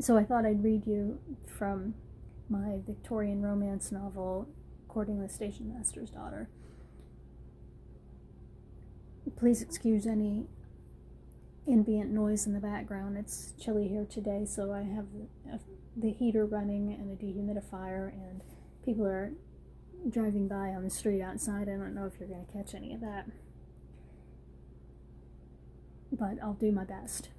So I thought I'd read you from my Victorian romance novel, Courting the Stationmaster's Daughter. Please excuse any ambient noise in the background. It's chilly here today, so I have the heater running and a dehumidifier, and people are driving by on the street outside. I don't know if you're going to catch any of that, but I'll do my best.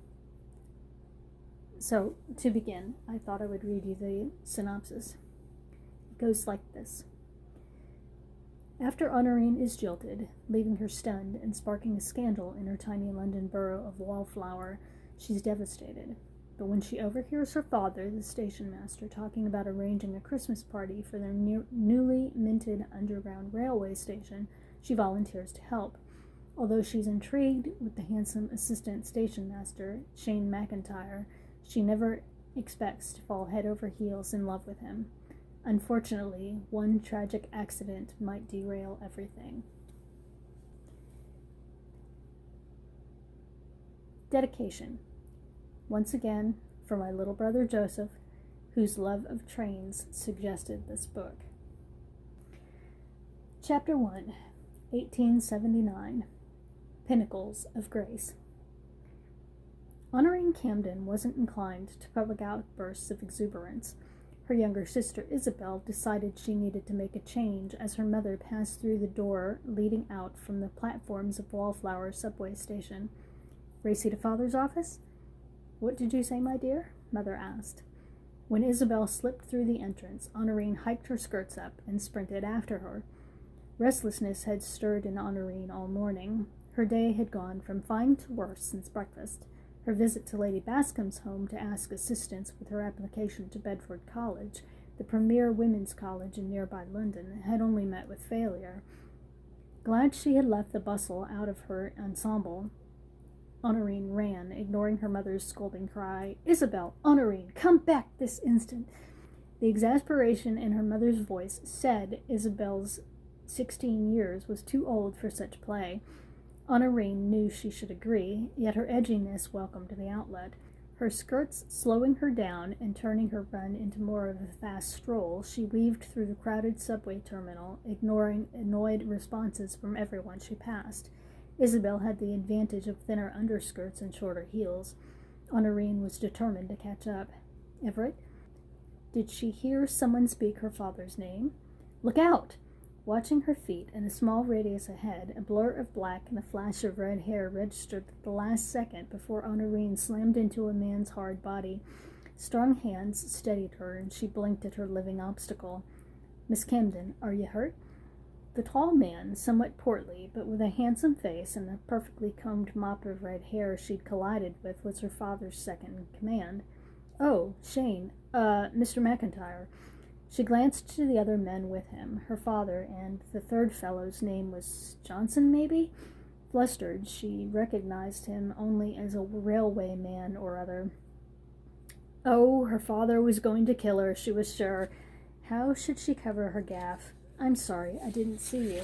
So, to begin, I thought I would read you the synopsis. It goes like this. After Honorine is jilted, leaving her stunned and sparking a scandal in her tiny London borough of Wallflower, she's devastated. But when she overhears her father, the stationmaster, talking about arranging a Christmas party for their newly minted underground railway station, she volunteers to help. Although she's intrigued with the handsome assistant stationmaster, Shane MacIntyre, she never expects to fall head over heels in love with him. Unfortunately, one tragic accident might derail everything. Dedication. Once again, for my little brother Joseph, whose love of trains suggested this book. Chapter 1, 1879. Pinnacles of Grace. Honorine Camden wasn't inclined to public outbursts of exuberance. Her younger sister Isabel decided she needed to make a change as her mother passed through the door leading out from the platforms of Wallflower subway station. "Racy to Father's office?" "What did you say, my dear?" Mother asked. When Isabel slipped through the entrance, Honorine hiked her skirts up and sprinted after her. Restlessness had stirred in Honorine all morning. Her day had gone from fine to worse since breakfast. Her visit to Lady Bascom's home to ask assistance with her application to Bedford College, the premier women's college in nearby London, had only met with failure. Glad she had left the bustle out of her ensemble, Honorine ran, ignoring her mother's scolding cry, "Isabel, Honorine, come back this instant!" The exasperation in her mother's voice said Isabel's 16 years was too old for such play. Honorine knew she should agree, yet her edginess welcomed the outlet. Her skirts slowing her down and turning her run into more of a fast stroll, she weaved through the crowded subway terminal, ignoring annoyed responses from everyone she passed. Isabel had the advantage of thinner underskirts and shorter heels. Honorine was determined to catch up. Everett? Did she hear someone speak her father's name? "Look out!" Watching her feet and a small radius ahead, a blur of black and a flash of red hair registered at the last second before Honorine slammed into a man's hard body. Strong hands steadied her, and she blinked at her living obstacle. "Miss Camden, are you hurt?" The tall man, somewhat portly, but with a handsome face and a perfectly combed mop of red hair she'd collided with, was her father's second in command. "Oh, Shane, Mr. MacIntyre." She glanced to the other men with him, her father, and the third fellow's name was Johnson, maybe? Flustered, she recognized him only as a railway man or other. Oh, her father was going to kill her, she was sure. How should she cover her gaffe? "I'm sorry, I didn't see you."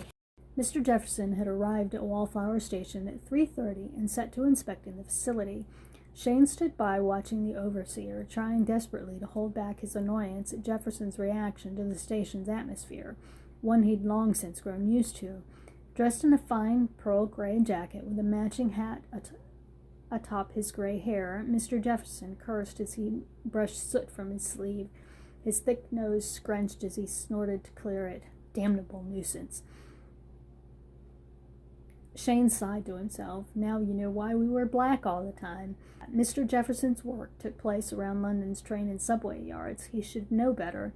Mr. Jefferson had arrived at Wallflower Station at 3:30 and set to inspecting the facility. Shane stood by watching the overseer, trying desperately to hold back his annoyance at Jefferson's reaction to the station's atmosphere, one he'd long since grown used to. Dressed in a fine pearl gray jacket with a matching hat atop his gray hair, Mr. Jefferson cursed as he brushed soot from his sleeve. His thick nose scrunched as he snorted to clear it. Damnable nuisance. Shane sighed to himself. Now you know why we wear black all the time. Mr. Jefferson's work took place around London's train and subway yards. He should know better.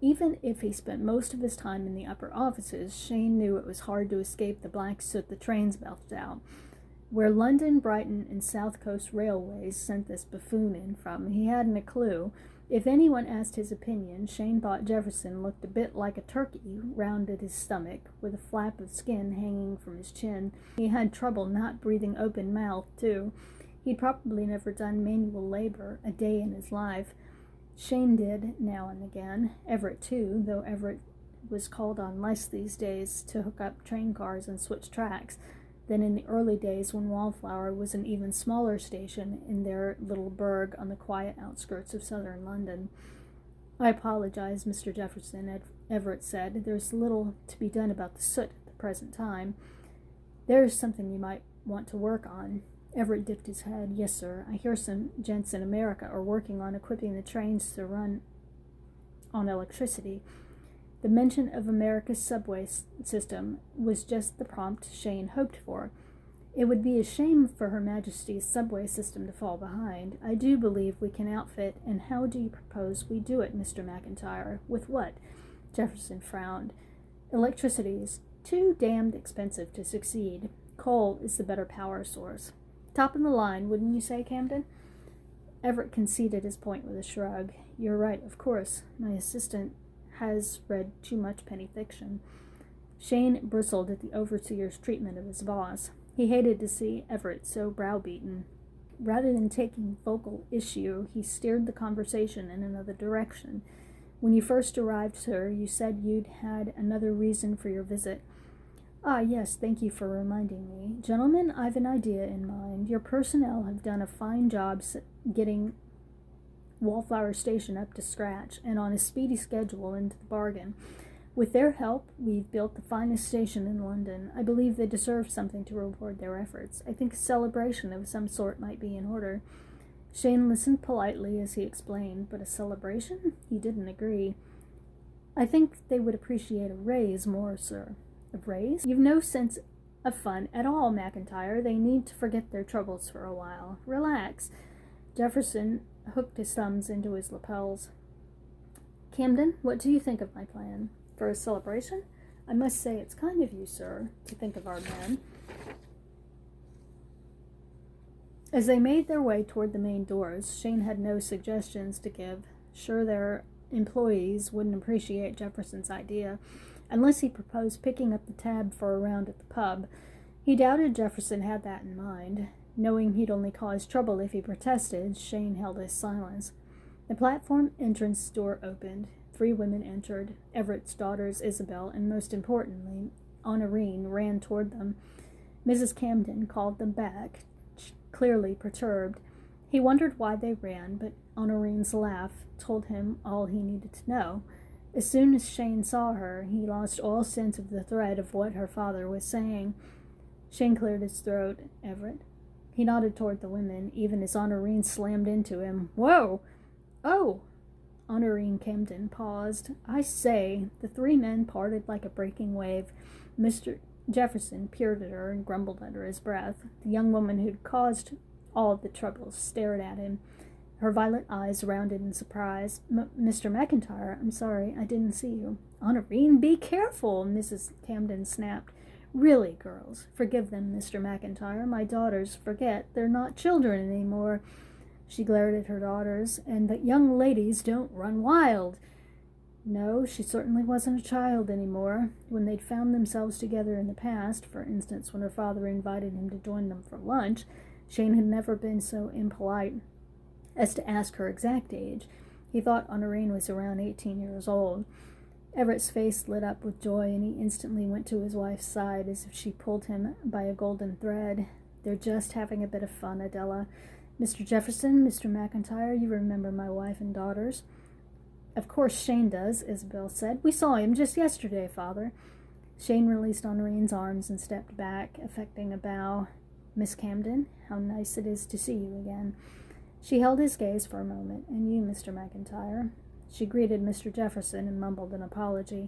Even if he spent most of his time in the upper offices, Shane knew it was hard to escape the black soot the trains belched out. Where London, Brighton, and South Coast Railways sent this buffoon in from, he hadn't a clue. If anyone asked his opinion, Shane thought Jefferson looked a bit like a turkey, round at his stomach, with a flap of skin hanging from his chin. He had trouble not breathing open-mouthed, too. He'd probably never done manual labor a day in his life. Shane did, now and again. Everett, too, though Everett was called on less these days to hook up train cars and switch tracks. than in the early days when Wallflower was an even smaller station in their little burg on the quiet outskirts of southern London. "I apologize, Mr. Jefferson," Everett said. "There's little to be done about the soot at the present time. There's something you might want to work on." Everett dipped his head. "Yes, sir. I hear some gents in America are working on equipping the trains to run on electricity." The mention of America's subway system was just the prompt Shane hoped for. "It would be a shame for Her Majesty's subway system to fall behind. I do believe we can outfit, and how do you propose we do it, Mr. MacIntyre? With what?" Jefferson frowned. "Electricity's too damned expensive to succeed. Coal is the better power source. Top of the line, wouldn't you say, Camden?" Everett conceded his point with a shrug. "You're right, of course. My assistant has read too much penny fiction." Shane bristled at the overseer's treatment of his boss. He hated to see Everett so browbeaten. Rather than taking vocal issue, he steered the conversation in another direction. "When you first arrived, sir, you said you'd had another reason for your visit." "Ah, yes, thank you for reminding me. Gentlemen, I've an idea in mind. Your personnel have done a fine job getting Wallflower Station up to scratch, and on a speedy schedule into the bargain. With their help, we've built the finest station in London. I believe they deserve something to reward their efforts. I think a celebration of some sort might be in order." Shane listened politely as he explained, but a celebration? He didn't agree. "I think they would appreciate a raise more, sir." "A raise? You've no sense of fun at all, MacIntyre. They need to forget their troubles for a while. Relax." Jefferson hooked his thumbs into his lapels. "Camden, what do you think of my plan? For a celebration? I must say it's kind of you, sir, to think of our men." As they made their way toward the main doors, Shane had no suggestions to give. Sure, their employees wouldn't appreciate Jefferson's idea, unless he proposed picking up the tab for a round at the pub. He doubted Jefferson had that in mind. Knowing he'd only cause trouble if he protested, Shane held his silence. The platform entrance door opened. 3 women entered. Everett's daughters, Isabel, and most importantly, Honorine, ran toward them. Mrs. Camden called them back, clearly perturbed. He wondered why they ran, but Honorine's laugh told him all he needed to know. As soon as Shane saw her, he lost all sense of the thread of what her father was saying. Shane cleared his throat. "Everett?" He nodded toward the women, even as Honorine slammed into him. "Whoa! Oh!" Honorine Camden paused. "I say," the 3 men parted like a breaking wave. Mr. Jefferson peered at her and grumbled under his breath. The young woman who'd caused all the trouble stared at him, her violet eyes rounded in surprise. "Mr. MacIntyre, I'm sorry, I didn't see you." "Honorine, be careful," Mrs. Camden snapped. "Really, girls, forgive them, Mr. MacIntyre. My daughters forget they're not children anymore." She glared at her daughters. "And that young ladies don't run wild." No, she certainly wasn't a child anymore. When they'd found themselves together in the past, for instance, when her father invited him to join them for lunch, Shane had never been so impolite as to ask her exact age. He thought Honorine was around 18 years old. Everett's face lit up with joy, and he instantly went to his wife's side as if she pulled him by a golden thread. "They're just having a bit of fun, Adela. Mr. Jefferson, Mr. MacIntyre, you remember my wife and daughters?" "Of course Shane does," Isabel said. "We saw him just yesterday, Father." Shane released Honorine's arms and stepped back, affecting a bow. "Miss Camden, how nice it is to see you again." She held his gaze for a moment. "And you, Mr. MacIntyre?" She greeted Mr. Jefferson and mumbled an apology.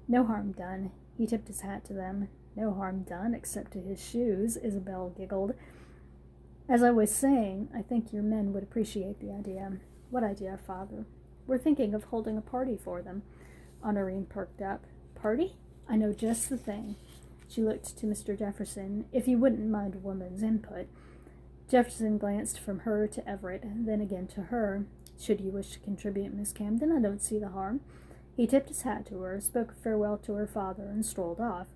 "No harm done." He tipped his hat to them. "No harm done, except to his shoes," Isabel giggled. "As I was saying, I think your men would appreciate the idea." "What idea, Father?" "We're thinking of holding a party for them." Honorine perked up. "Party? I know just the thing." She looked to Mr. Jefferson. "If you wouldn't mind a woman's input." Jefferson glanced from her to Everett, then again to her. "Should you wish to contribute, Miss Camden, I don't see the harm." He tipped his hat to her, spoke a farewell to her father, and strolled off.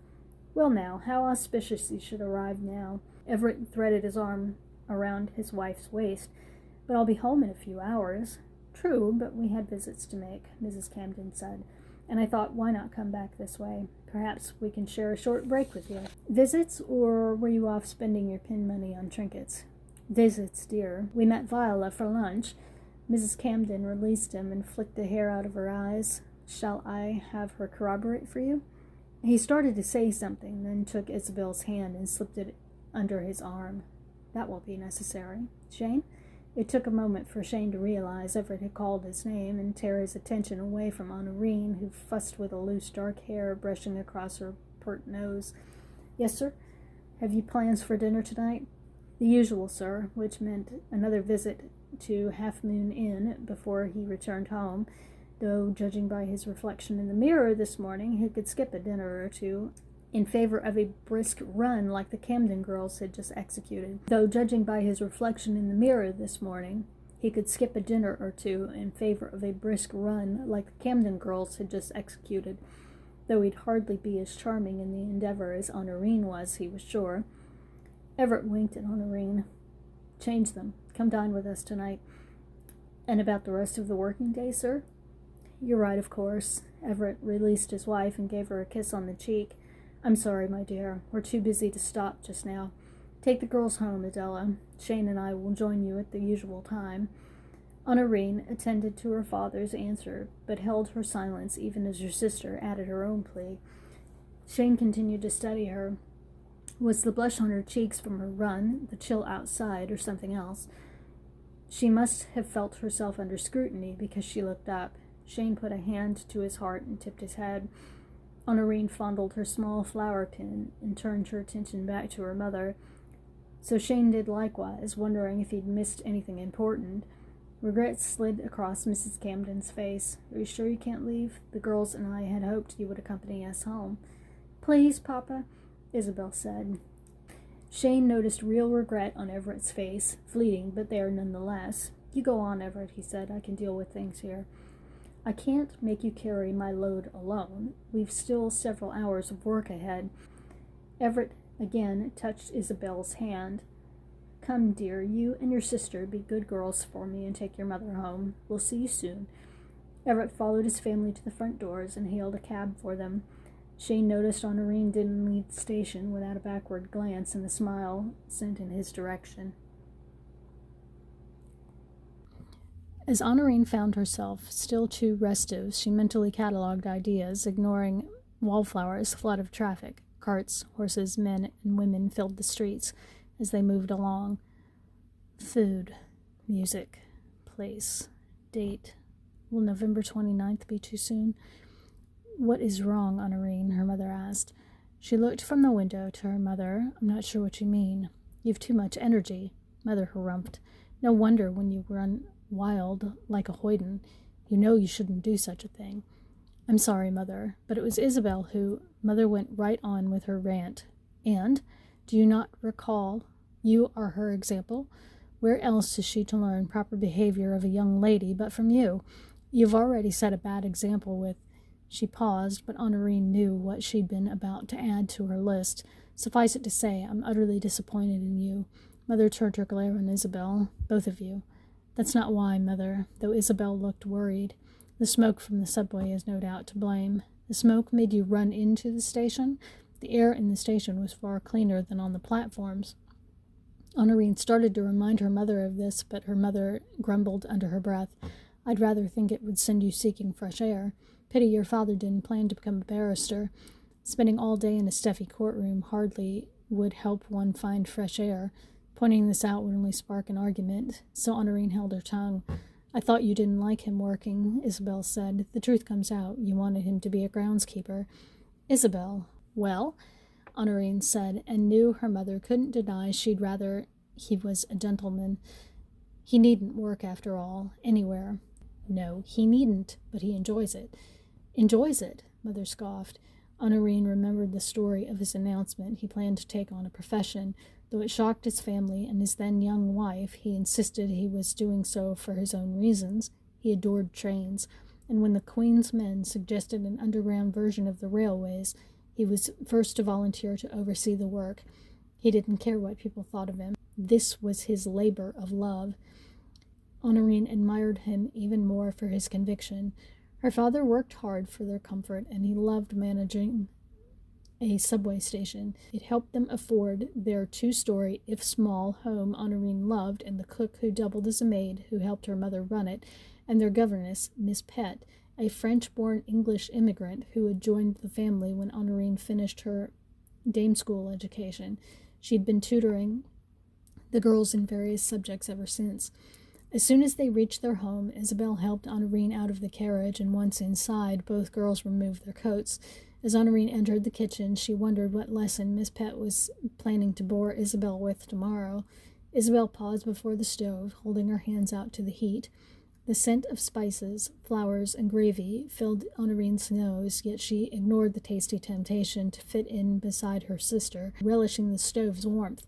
"Well now, how auspicious you should arrive now." Everett threaded his arm around his wife's waist. "But I'll be home in a few hours." "True, but we had visits to make," Mrs. Camden said. and I thought, why not come back this way? Perhaps we can share a short break with you. Visits, or were you off spending your pin money on trinkets? Visits, dear. We met Viola for lunch. Mrs. Camden released him and flicked the hair out of her eyes. Shall I have her corroborate for you? He started to say something, then took Isabel's hand and slipped it under his arm. That won't be necessary. Shane? It took a moment for Shane to realize Everett had called his name and tear his attention away from Honorine, who fussed with a loose dark hair brushing across her pert nose. Yes, sir? Have you plans for dinner tonight? The usual, sir, which meant another visit to Half Moon Inn before he returned home, though, judging by his reflection in the mirror this morning, he could skip a dinner or two in favor of a brisk run like the Camden girls had just executed. Though, judging by his reflection in the mirror this morning, he could skip a dinner or two in favor of a brisk run like the Camden girls had just executed, though he'd hardly be as charming in the endeavor as Honorine was, he was sure. Everett winked at Honorine. Change them. Come dine with us tonight. And about the rest of the working day, sir? You're right, of course. Everett released his wife and gave her a kiss on the cheek. I'm sorry, my dear. We're too busy to stop just now. Take the girls home, Adela. Shane and I will join you at the usual time. Honorine attended to her father's answer, but held her silence even as her sister added her own plea. Shane continued to study her. Was the blush on her cheeks from her run, the chill outside, or something else? She must have felt herself under scrutiny because she looked up. Shane put a hand to his heart and tipped his head. Honorine fondled her small flower pin and turned her attention back to her mother. So Shane did likewise, wondering if he'd missed anything important. Regret slid across Mrs. Camden's face. Are you sure you can't leave? The girls and I had hoped you would accompany us home. Please, Papa, Isabel said. Shane noticed real regret on Everett's face, fleeting, but there nonetheless. You go on, Everett, he said. I can deal with things here. I can't make you carry my load alone. We've still several hours of work ahead. Everett again touched Isabel's hand. Come, dear, you and your sister be good girls for me and take your mother home. We'll see you soon. Everett followed his family to the front doors and hailed a cab for them. Shane noticed Honorine didn't leave the station without a backward glance and a smile sent in his direction. As Honorine found herself still too restive, she mentally catalogued ideas, ignoring Wallflower's flood of traffic. Carts, horses, men, and women filled the streets as they moved along. Food, music, place, date. Will November 29th be too soon? What is wrong, Honorine? Her mother asked. She looked from the window to her mother. I'm not sure what you mean. You've too much energy. Mother harumphed. No wonder when you run wild like a hoyden. You know you shouldn't do such a thing. I'm sorry, Mother, but it was Isabel who... Mother went right on with her rant. And, do you not recall, you are her example? Where else is she to learn proper behavior of a young lady but from you? You've already set a bad example with... She paused, but Honorine knew what she'd been about to add to her list. Suffice it to say, I'm utterly disappointed in you. Mother turned her glare on Isabel. Both of you. That's not why, Mother, though Isabel looked worried. The smoke from the subway is no doubt to blame. The smoke made you run into the station? The air in the station was far cleaner than on the platforms. Honorine started to remind her mother of this, but her mother grumbled under her breath. I'd rather think it would send you seeking fresh air. Pity your father didn't plan to become a barrister. Spending all day in a stuffy courtroom hardly would help one find fresh air. Pointing this out would only spark an argument, so Honorine held her tongue. I thought you didn't like him working, Isabel said. The truth comes out. You wanted him to be a groundskeeper. Isabel, well, Honorine said, and knew her mother couldn't deny she'd rather he was a gentleman. He needn't work, after all, anywhere. No, he needn't, but he enjoys it. Enjoys it, Mother scoffed. Honorine remembered the story of his announcement. He planned to take on a profession. Though it shocked his family and his then young wife, he insisted he was doing so for his own reasons. He adored trains, and when the Queen's men suggested an underground version of the railways, he was first to volunteer to oversee the work. He didn't care what people thought of him. This was his labor of love. Honorine admired him even more for his conviction. Her father worked hard for their comfort, and he loved managing a subway station. It helped them afford their 2-story, if small, home Honorine loved, and the cook who doubled as a maid, who helped her mother run it, and their governess, Miss Pett, a French-born English immigrant who had joined the family when Honorine finished her dame school education. She'd been tutoring the girls in various subjects ever since. As soon as they reached their home, Isabel helped Honorine out of the carriage, and once inside, both girls removed their coats. As Honorine entered the kitchen, she wondered what lesson Miss Pett was planning to bore Isabel with tomorrow. Isabel paused before the stove, holding her hands out to the heat. The scent of spices, flowers, and gravy filled Honorine's nose, yet she ignored the tasty temptation to fit in beside her sister, relishing the stove's warmth.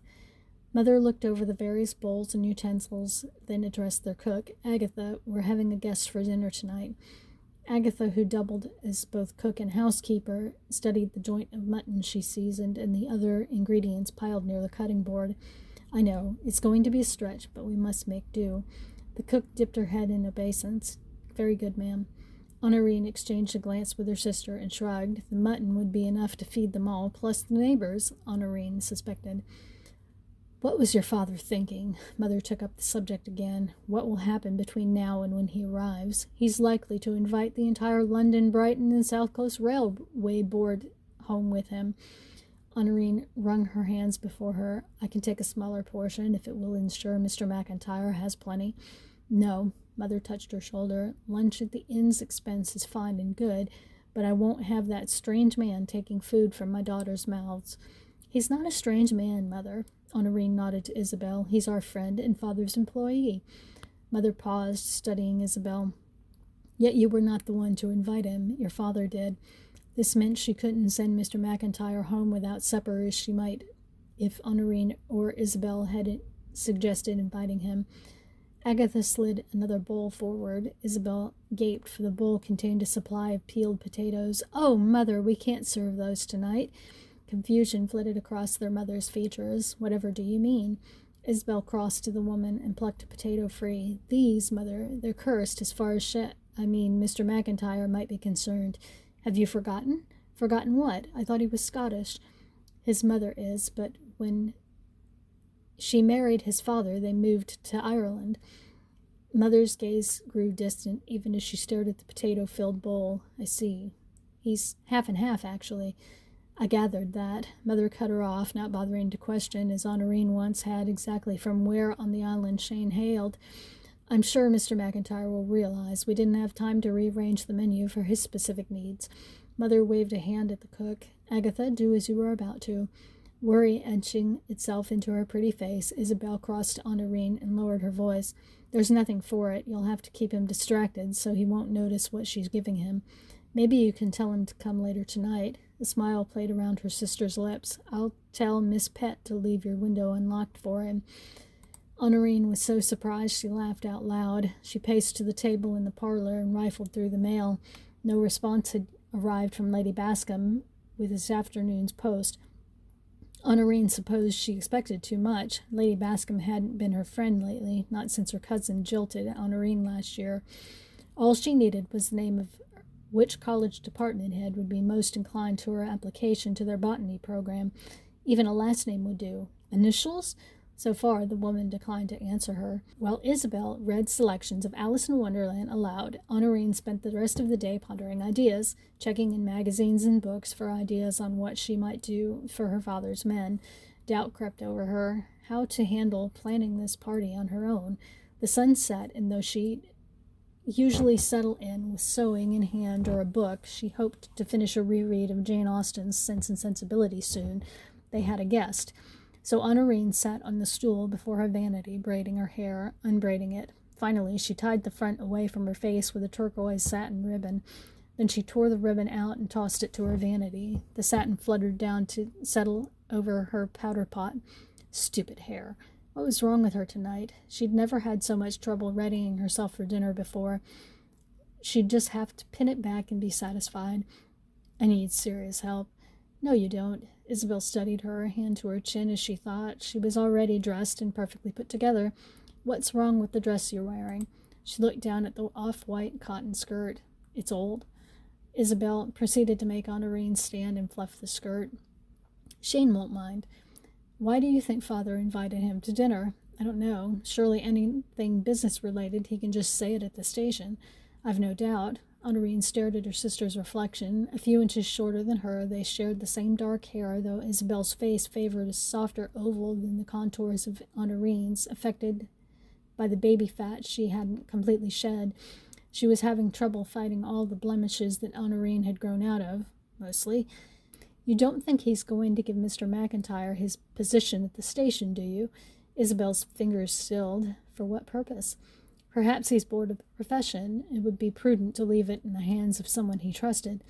Mother looked over the various bowls and utensils, then addressed their cook. "Agatha, we're having a guest for dinner tonight." Agatha, who doubled as both cook and housekeeper, studied the joint of mutton she seasoned and the other ingredients piled near the cutting board. "I know, it's going to be a stretch, but we must make do." The cook dipped her head in obeisance. "Very good, ma'am." Honorine exchanged a glance with her sister and shrugged. The mutton would be enough to feed them all, plus the neighbors, Honorine suspected. "What was your father thinking?" Mother took up the subject again. "What will happen between now and when he arrives? He's likely to invite the entire London, Brighton, and South Coast Railway Board home with him." Honorine wrung her hands before her. "I can take a smaller portion if it will ensure Mr. MacIntyre has plenty." "No," Mother touched her shoulder. "Lunch at the inn's expense is fine and good, but I won't have that strange man taking food from my daughters' mouths." "He's not a strange man, Mother." Honorine nodded to Isabel. "He's our friend and Father's employee." Mother paused, studying Isabel. "Yet you were not the one to invite him. Your father did." This meant she couldn't send Mr. MacIntyre home without supper as she might if Honorine or Isabel had suggested inviting him. Agatha slid another bowl forward. Isabel gaped, for the bowl contained a supply of peeled potatoes. "Oh, Mother, we can't serve those tonight." Confusion flitted across their mother's features. "Whatever do you mean?" Isabel crossed to the woman and plucked a potato free. "These, Mother, they're cursed as far as Mr. MacIntyre might be concerned." "Have you forgotten?" "Forgotten what? I thought he was Scottish." "His mother is, but when she married his father, they moved to Ireland." Mother's gaze grew distant, even as she stared at the potato-filled bowl. "I see. He's half and half, actually." "I gathered that." Mother cut her off, not bothering to question, as Honorine once had, exactly from where on the island Shane hailed. "I'm sure Mr. MacIntyre will realize we didn't have time to rearrange the menu for his specific needs." Mother waved a hand at the cook. "Agatha, do as you were about to." Worry etching itself into her pretty face, Isabel crossed to Honorine and lowered her voice. "There's nothing for it. You'll have to keep him distracted so he won't notice what she's giving him. Maybe you can tell him to come later tonight." A smile played around her sister's lips. "I'll tell Miss Pett to leave your window unlocked for him." Honorine was so surprised she laughed out loud. She paced to the table in the parlor and rifled through the mail. No response had arrived from Lady Bascom with this afternoon's post. Honorine supposed she expected too much. Lady Bascom hadn't been her friend lately, not since her cousin jilted Honorine last year. All she needed was the name of which college department head would be most inclined to her application to their botany program. Even a last name would do. Initials? So far, the woman declined to answer her. While Isabel read selections of Alice in Wonderland aloud, Honorine spent the rest of the day pondering ideas, checking in magazines and books for ideas on what she might do for her father's men. Doubt crept over her, how to handle planning this party on her own. The sun set, and though she usually settle in with sewing in hand or a book, she hoped to finish a reread of Jane Austen's Sense and Sensibility soon. They had a guest. So Honorine sat on the stool before her vanity, braiding her hair, unbraiding it. Finally, she tied the front away from her face with a turquoise satin ribbon. Then she tore the ribbon out and tossed it to her vanity. The satin fluttered down to settle over her powder pot. Stupid hair. What was wrong with her tonight? She'd never had so much trouble readying herself for dinner before. She'd just have to pin it back and be satisfied. "I need serious help." "No, you don't." Isabel studied her, hand to her chin as she thought. She was already dressed and perfectly put together. "What's wrong with the dress you're wearing?" She looked down at the off-white cotton skirt. It's old. Isabel proceeded to make Honorine stand and fluff the skirt. Shane won't mind. Why do you think Father invited him to dinner? I don't know. Surely anything business-related, he can just say it at the station. I've no doubt. Honorine stared at her sister's reflection. A few inches shorter than her, they shared the same dark hair, though Isabel's face favored a softer oval than the contours of Honorine's, affected by the baby fat she hadn't completely shed. She was having trouble fighting all the blemishes that Honorine had grown out of, mostly. You don't think he's going to give Mr. MacIntyre his position at the station, do you? Isabel's fingers stilled. For what purpose? Perhaps he's bored of the profession. It would be prudent to leave it in the hands of someone he trusted.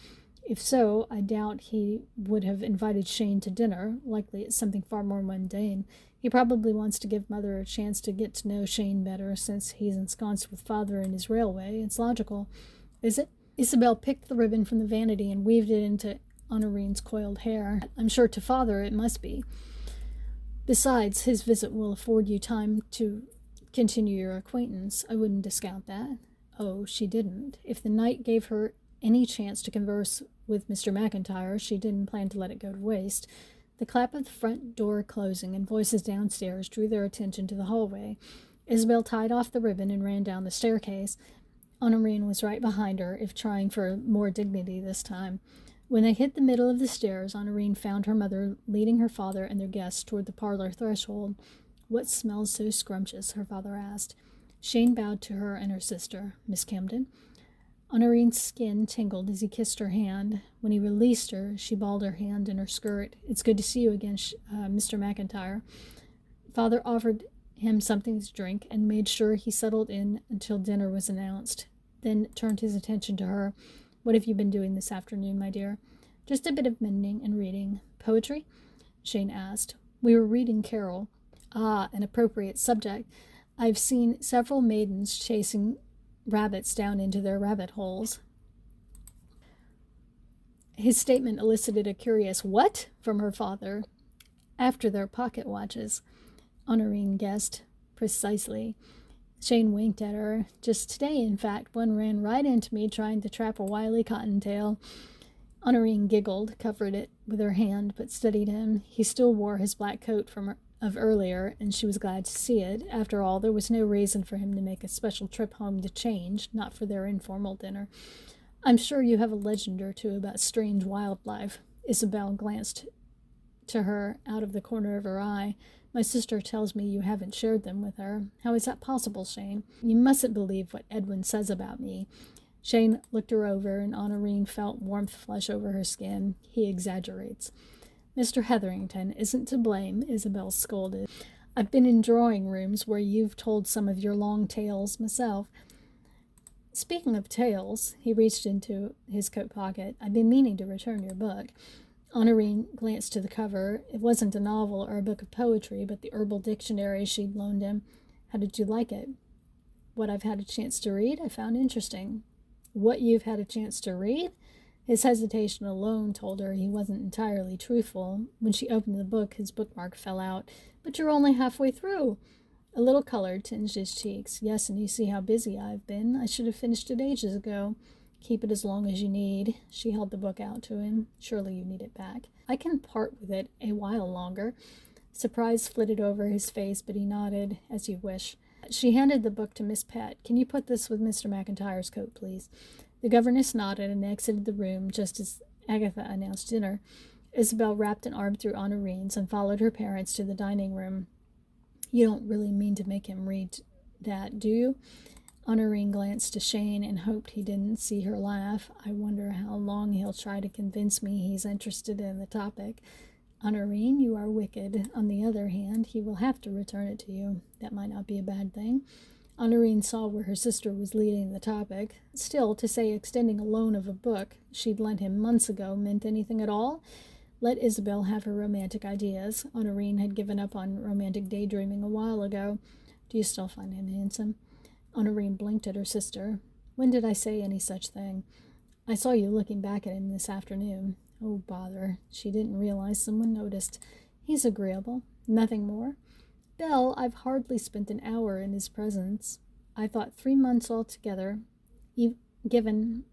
If so, I doubt he would have invited Shane to dinner. Likely it's something far more mundane. He probably wants to give Mother a chance to get to know Shane better, since he's ensconced with Father in his railway. It's logical. Is it? Isabel picked the ribbon from the vanity and weaved it into Honorine's coiled hair. I'm sure to Father it must be. Besides, his visit will afford you time to continue your acquaintance. I wouldn't discount that. Oh, she didn't. If the night gave her any chance to converse with Mr. MacIntyre, she didn't plan to let it go to waste. The clap of the front door closing and voices downstairs drew their attention to the hallway. Isabel tied off the ribbon and ran down the staircase. Honorine was right behind her, if trying for more dignity this time. When they hit the middle of the stairs, Honorine found her mother leading her father and their guests toward the parlor threshold. What smells so scrumptious? Her father asked. Shane bowed to her and her sister. Miss Camden? Honorine's skin tingled as he kissed her hand. When he released her, she balled her hand in her skirt. It's good to see you again, Mr. MacIntyre. Father offered him something to drink and made sure he settled in until dinner was announced, then turned his attention to her. What have you been doing this afternoon, my dear? Just a bit of mending and reading. Poetry? Shane asked. We were reading Carol. Ah, an appropriate subject. I've seen several maidens chasing rabbits down into their rabbit holes. His statement elicited a curious "what?" from her father. After their pocket watches. Honorine guessed. Precisely. Shane winked at her. Just today, in fact, one ran right into me trying to trap a wily cottontail. Honorine giggled, covered it with her hand, but studied him. He still wore his black coat of earlier, and she was glad to see it. After all, there was no reason for him to make a special trip home to change, not for their informal dinner. I'm sure you have a legend or two about strange wildlife. Isabel glanced to her out of the corner of her eye. My sister tells me you haven't shared them with her. How is that possible, Shane? You mustn't believe what Edwin says about me. Shane looked her over, and Honorine felt warmth flush over her skin. He exaggerates. Mr. Hetherington isn't to blame, Isabel scolded. I've been in drawing rooms where you've told some of your long tales myself. Speaking of tales, he reached into his coat pocket. I've been meaning to return your book. Honorine glanced to the cover. It wasn't a novel or a book of poetry, but the herbal dictionary she'd loaned him. How did you like it? What I've had a chance to read, I found interesting. What you've had a chance to read? His hesitation alone told her he wasn't entirely truthful. When she opened the book, his bookmark fell out. But you're only halfway through. A little color tinged his cheeks. Yes, and you see how busy I've been. I should have finished it ages ago. Keep it as long as you need. She held the book out to him. Surely you need it back. I can part with it a while longer. Surprise flitted over his face, but he nodded. As you wish. She handed the book to Miss Pett. Can you put this with Mr. MacIntyre's coat, please? The governess nodded and exited the room just as Agatha announced dinner. Isabel wrapped an arm through Honorine's and followed her parents to the dining room. You don't really mean to make him read that, do you? Honorine glanced to Shane and hoped he didn't see her laugh. I wonder how long he'll try to convince me he's interested in the topic. Honorine, you are wicked. On the other hand, he will have to return it to you. That might not be a bad thing. Honorine saw where her sister was leading the topic. Still, to say extending a loan of a book she'd lent him months ago meant anything at all? Let Isabel have her romantic ideas. Honorine had given up on romantic daydreaming a while ago. Do you still find him handsome? Honorine blinked at her sister. When did I say any such thing? I saw you looking back at him this afternoon. Oh, bother. She didn't realize someone noticed. He's agreeable. Nothing more? Belle, I've hardly spent an hour in his presence. I thought 3 months altogether, given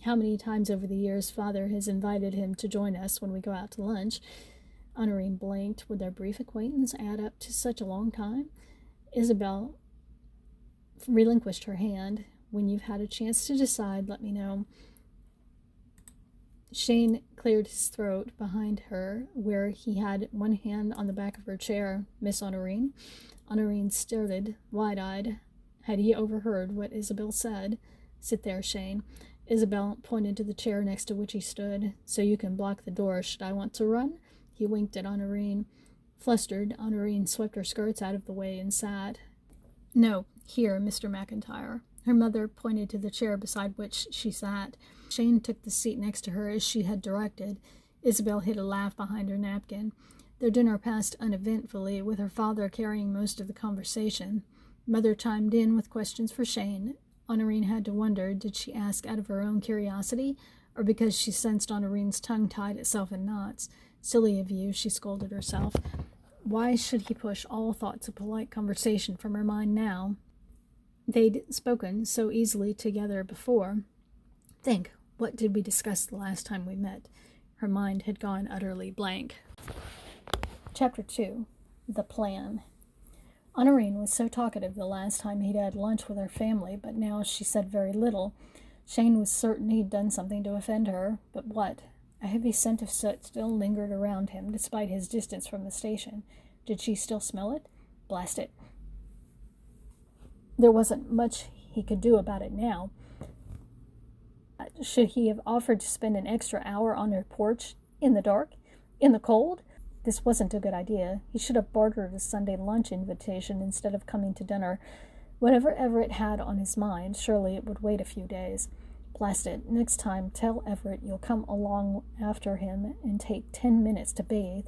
How many times over the years Father has invited him to join us when we go out to lunch. Honorine blinked. Would their brief acquaintance add up to such a long time? Isabel relinquished her hand. When you've had a chance to decide, let me know. Shane cleared his throat behind her, where he had one hand on the back of her chair. Miss Honorine? Honorine stared, wide-eyed. Had he overheard what Isabel said? Sit there, Shane. Isabel pointed to the chair next to which he stood. So you can block the door should I want to run? He winked at Honorine. Flustered, Honorine swept her skirts out of the way and sat. No, here, Mr. MacIntyre. Her mother pointed to the chair beside which she sat. Shane took the seat next to her as she had directed. Isabel hid a laugh behind her napkin. Their dinner passed uneventfully, with her father carrying most of the conversation. Mother chimed in with questions for Shane. Honorine had to wonder, did she ask out of her own curiosity, or because she sensed Honorine's tongue tied itself in knots? Silly of you, she scolded herself. Why should he push all thoughts of polite conversation from her mind now? They'd spoken so easily together before. Think, what did we discuss the last time we met? Her mind had gone utterly blank. Chapter 2. The Plan. Honorine was so talkative the last time he'd had lunch with her family, but now she said very little. Shane was certain he'd done something to offend her, but what? A heavy scent of soot still lingered around him, despite his distance from the station. Did she still smell it? Blast it. There wasn't much he could do about it now. Should he have offered to spend an extra hour on her porch, in the dark, in the cold? This wasn't a good idea. He should have bartered a Sunday lunch invitation instead of coming to dinner. Whatever Everett had on his mind, surely it would wait a few days. Blast it. Next time, tell Everett you'll come along after him and take 10 minutes to bathe.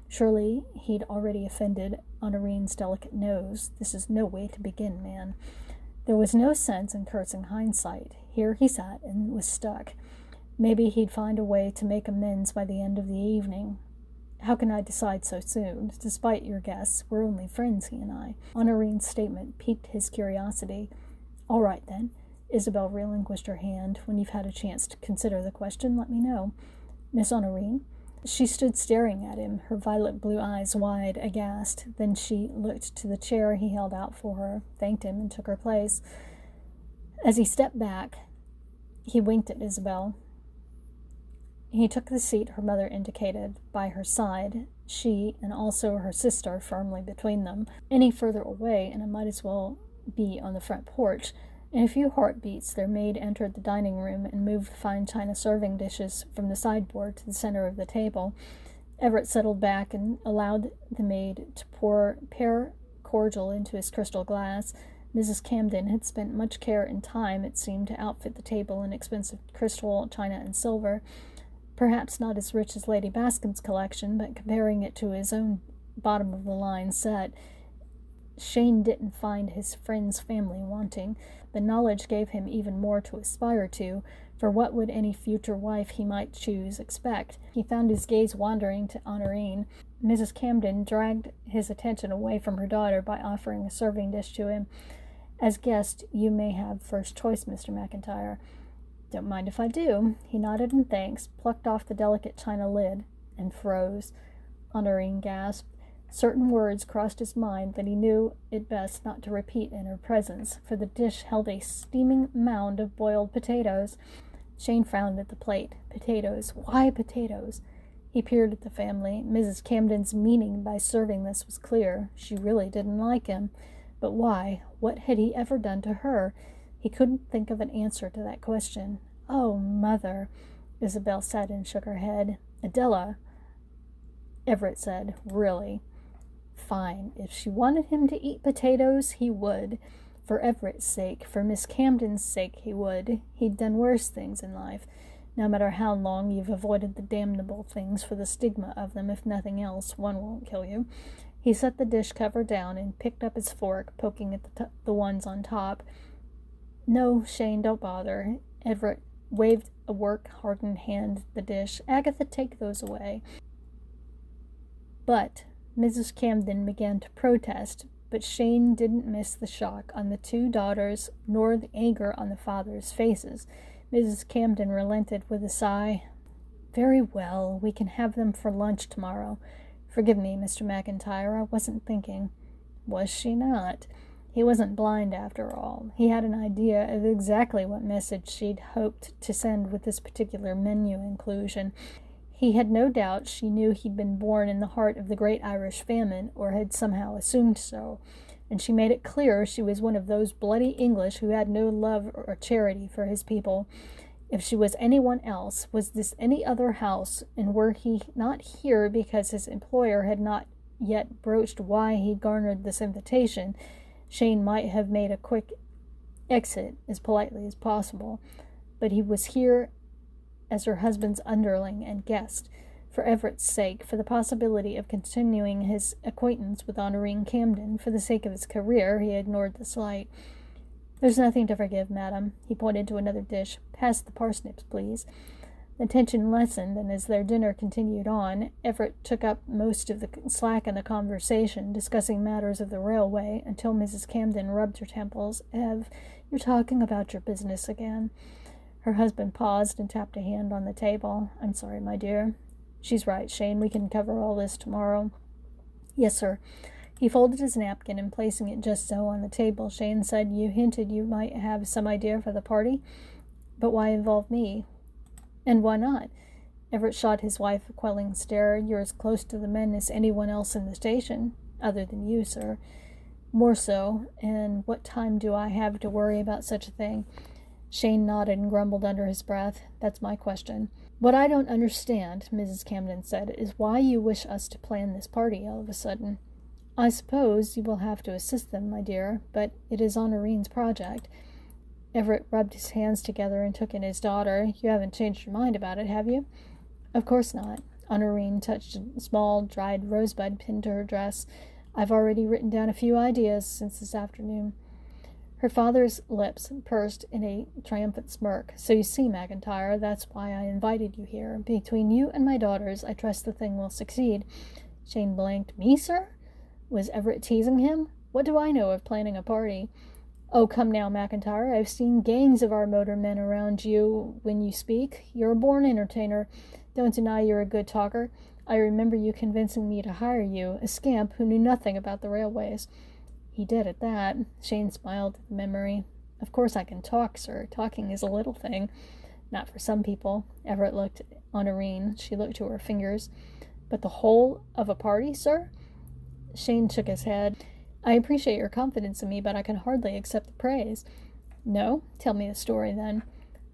Surely he'd already offended Honorine's delicate nose. This is no way to begin, man. There was no sense in cursing hindsight. Here he sat and was stuck. Maybe he'd find a way to make amends by the end of the evening. How can I decide so soon? Despite your guess, we're only friends, he and I. Honorine's statement piqued his curiosity. All right, then. Isabel relinquished her hand. When you've had a chance to consider the question, let me know. Miss Honorine? She stood staring at him, her violet blue eyes wide, aghast. Then she looked to the chair he held out for her, thanked him, and took her place. As he stepped back, he winked at Isabel. He took the seat her mother indicated by her side, she and also her sister firmly between them. Any further away, and it might as well be on the front porch. In a few heartbeats, their maid entered the dining room and moved fine china serving dishes from the sideboard to the center of the table. Everett settled back and allowed the maid to pour pear cordial into his crystal glass. Mrs. Camden had spent much care and time, it seemed, to outfit the table in expensive crystal, china, and silver. Perhaps not as rich as Lady Bascom's collection, but comparing it to his own bottom-of-the-line set, Shane didn't find his friend's family wanting. The knowledge gave him even more to aspire to, for what would any future wife he might choose expect? He found his gaze wandering to Honorine. Mrs. Camden dragged his attention away from her daughter by offering a serving dish to him. As guest, you may have first choice, Mr. MacIntyre. Don't mind if I do. He nodded in thanks, plucked off the delicate china lid, and froze. Honorine gasped. Certain words crossed his mind that he knew it best not to repeat in her presence, for the dish held a steaming mound of boiled potatoes. Shane frowned at the plate. Potatoes. Why potatoes? He peered at the family. Mrs. Camden's meaning by serving this was clear. She really didn't like him. But why? What had he ever done to her? He couldn't think of an answer to that question. Oh, Mother. Isabel said and shook her head. Adela. Everett said, really? Fine. If she wanted him to eat potatoes, he would. For Everett's sake, for Miss Camden's sake, he would. He'd done worse things in life. No matter how long you've avoided the damnable things for the stigma of them, if nothing else, one won't kill you. He set the dish cover down and picked up his fork, poking at the ones on top. No, Shane, don't bother. Everett waved a work-hardened hand at the dish. Agatha, take those away. But Mrs. Camden began to protest, but Shane didn't miss the shock on the two daughters nor the anger on the father's faces. Mrs. Camden relented with a sigh. Very well, we can have them for lunch tomorrow. Forgive me, Mr. MacIntyre, I wasn't thinking. Was she not? He wasn't blind after all. He had an idea of exactly what message she'd hoped to send with this particular menu inclusion. He had no doubt she knew he'd been born in the heart of the great Irish famine, or had somehow assumed so, and she made it clear she was one of those bloody English who had no love or charity for his people. If she was anyone else, was this any other house, and were he not here because his employer had not yet broached why he'd garnered this invitation, Shane might have made a quick exit as politely as possible. But he was here as her husband's underling and guest, for Everett's sake, for the possibility of continuing his acquaintance with Honorine Camden, for the sake of his career. He ignored the slight. There's nothing to forgive, madam. He pointed to another dish. Pass the parsnips, please. The tension lessened, and as their dinner continued on, Everett took up most of the slack in the conversation, discussing matters of the railway, until Mrs. Camden rubbed her temples. Ev, you're talking about your business again. Her husband paused and tapped a hand on the table. I'm sorry, my dear. She's right, Shane. We can cover all this tomorrow. Yes, sir. He folded his napkin, and placing it just so on the table, Shane said, You hinted you might have some idea for the party. But why involve me? And why not? Everett shot his wife a quelling stare. You're as close to the men as anyone else in the station. Other than you, sir. More so. And what time do I have to worry about such a thing? Shane nodded and grumbled under his breath. That's my question. What I don't understand, Mrs. Camden said, is why you wish us to plan this party all of a sudden. I suppose you will have to assist them, my dear, but it is Honorine's project. Everett rubbed his hands together and took in his daughter. You haven't changed your mind about it, have you? Of course not. Honorine touched a small, dried rosebud pinned to her dress. I've already written down a few ideas since this afternoon. Her father's lips pursed in a triumphant smirk. So you see, MacIntyre, that's why I invited you here. Between you and my daughters, I trust the thing will succeed. Shane blinked. Me, sir? Was Everett teasing him? What do I know of planning a party? Oh, come now, MacIntyre. I've seen gangs of our motormen around you when you speak. You're a born entertainer. Don't deny you're a good talker. I remember you convincing me to hire you, a scamp who knew nothing about the railways. He did at that. Shane smiled at the memory. Of course I can talk, sir. Talking is a little thing. Not for some people. Everett looked at Honorine. She looked to her fingers. But the whole of a party, sir? Shane shook his head. I appreciate your confidence in me, but I can hardly accept the praise. No? Tell me a story, then.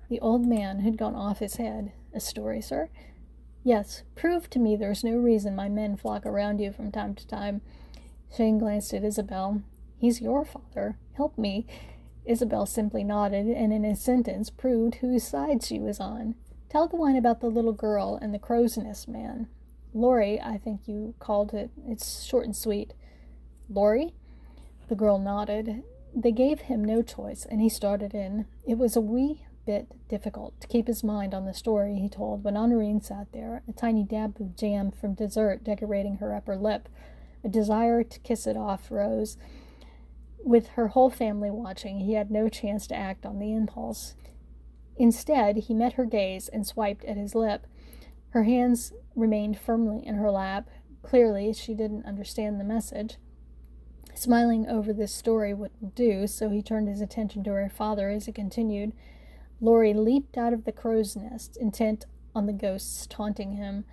The old man had gone off his head. A story, sir? Yes. Prove to me there's no reason my men flock around you from time to time. Shane glanced at Isabel. He's your father. Help me. Isabel simply nodded, and in a sentence proved whose side she was on. Tell the one about the little girl and the crow's nest man. Laurie, I think you called it. It's short and sweet. Laurie? The girl nodded. They gave him no choice, and he started in. It was a wee bit difficult to keep his mind on the story he told when Honorine sat there, a tiny dab of jam from dessert decorating her upper lip. A desire to kiss it off rose. With her whole family watching, he had no chance to act on the impulse. Instead, he met her gaze and swiped at his lip. Her hands remained firmly in her lap. Clearly, she didn't understand the message. Smiling over this story wouldn't do, so he turned his attention to her father as he continued. Laurie leaped out of the crow's nest, intent on the ghosts taunting him.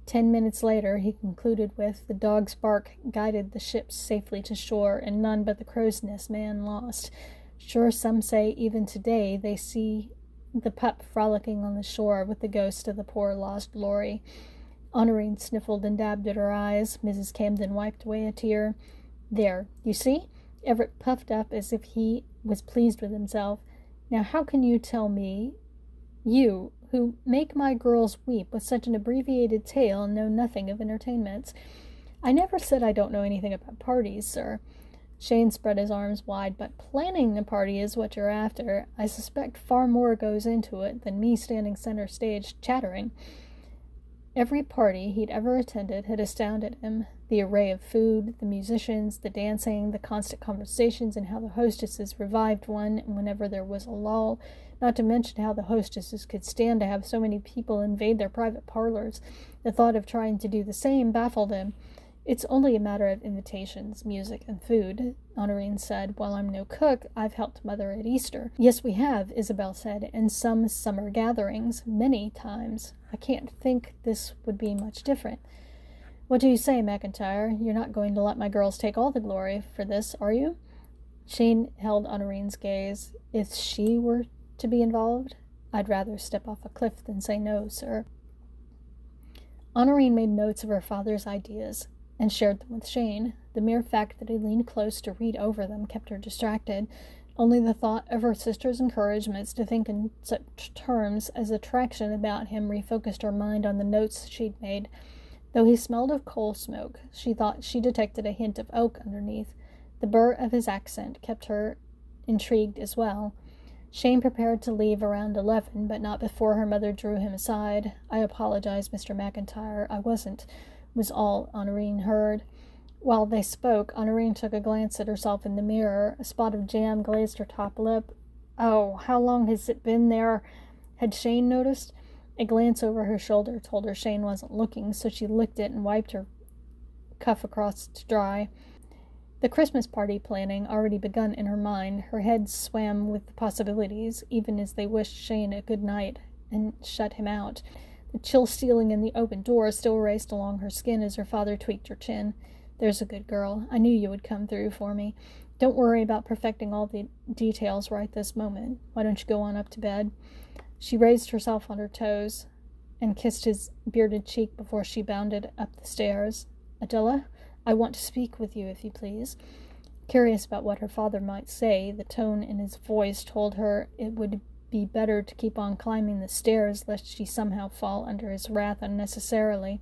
10 minutes later, he concluded with, the dog's bark guided the ship safely to shore, and none but the crow's nest man lost. Sure, some say even today they see the pup frolicking on the shore with the ghost of the poor lost Laurie. Honorine sniffled and dabbed at her eyes. Mrs. Camden wiped away a tear. There, you see? Everett puffed up as if he was pleased with himself. Now how can you tell me, you, who make my girls weep with such an abbreviated tale and know nothing of entertainments? I never said I don't know anything about parties, sir. Shane spread his arms wide. But planning the party is what you're after. I suspect far more goes into it than me standing center stage chattering. Every party he'd ever attended had astounded him. The array of food, the musicians, the dancing, the constant conversations, and how the hostesses revived one whenever there was a lull, not to mention how the hostesses could stand to have so many people invade their private parlors. The thought of trying to do the same baffled him. "It's only a matter of invitations, music, and food," Honorine said. "While I'm no cook, I've helped Mother at Easter." "Yes, we have," Isabel said, "and some summer gatherings, many times. I can't think this would be much different." "What do you say, MacIntyre? You're not going to let my girls take all the glory for this, are you?" Shane held Honorine's gaze. "If she were to be involved, I'd rather step off a cliff than say no, sir." Honorine made notes of her father's ideas and shared them with Shane. The mere fact that he leaned close to read over them kept her distracted. Only the thought of her sister's encouragements to think in such terms as attraction about him refocused her mind on the notes she'd made. Though he smelled of coal smoke, she thought she detected a hint of oak underneath. The burr of his accent kept her intrigued as well. Shane prepared to leave around 11, but not before her mother drew him aside. "I apologize, Mr. MacIntyre. I wasn't," was all Honorine heard. While they spoke, Honorine took a glance at herself in the mirror. A spot of jam glazed her top lip. "Oh, how long has it been there?" Had Shane noticed? A glance over her shoulder told her Shane wasn't looking, so she licked it and wiped her cuff across to dry. The Christmas party planning already begun in her mind. Her head swam with the possibilities, even as they wished Shane a good night and shut him out. The chill stealing in the open door still raced along her skin as her father tweaked her chin. "There's a good girl. I knew you would come through for me. Don't worry about perfecting all the details right this moment. Why don't you go on up to bed?" She raised herself on her toes and kissed his bearded cheek before she bounded up the stairs. "Adela, I want to speak with you, if you please." Curious about what her father might say, the tone in his voice told her it would be better to keep on climbing the stairs lest she somehow fall under his wrath unnecessarily.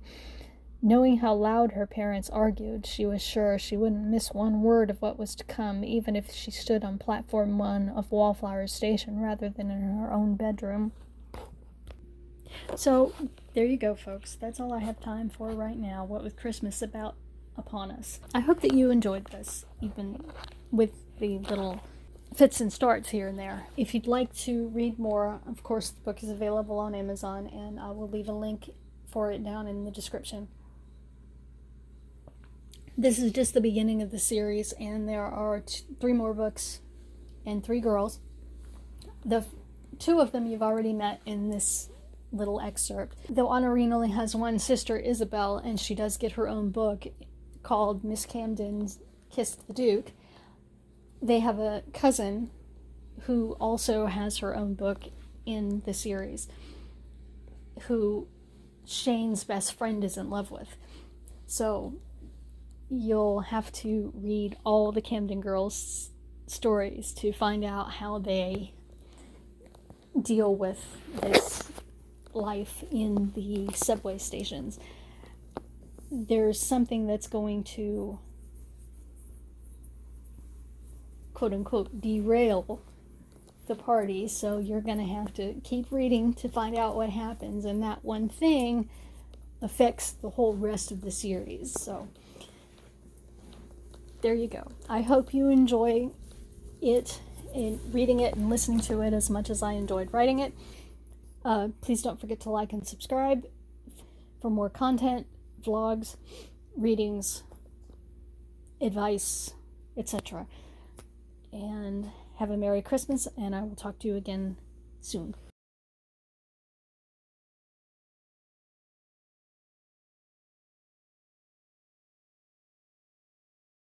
Knowing how loud her parents argued, she was sure she wouldn't miss one word of what was to come, even if she stood on platform 1 of Wallflower Station rather than in her own bedroom. So, there you go, folks. That's all I have time for right now. What with Christmas about upon us. I hope that you enjoyed this, even with the little fits and starts here and there. If you'd like to read more, of course, the book is available on Amazon, and I will leave a link for it down in the description. This is just the beginning of the series, and there are 3 more books and 3 girls. The 2 of them you've already met in this little excerpt. Though Honorine only has one sister, Isabel, and she does get her own book called Miss Camden's Kissed the Duke. They have a cousin who also has her own book in the series, who Shane's best friend is in love with. So you'll have to read all the Camden girls' stories to find out how they deal with this life in the subway stations. There's something that's going to, quote-unquote, derail the party, so you're going to have to keep reading to find out what happens, and that one thing affects the whole rest of the series. So there you go. I hope you enjoy it, in reading it and listening to it as much as I enjoyed writing it. Please don't forget to like and subscribe for more content, vlogs, readings, advice, etc. And have a Merry Christmas, and I will talk to you again soon.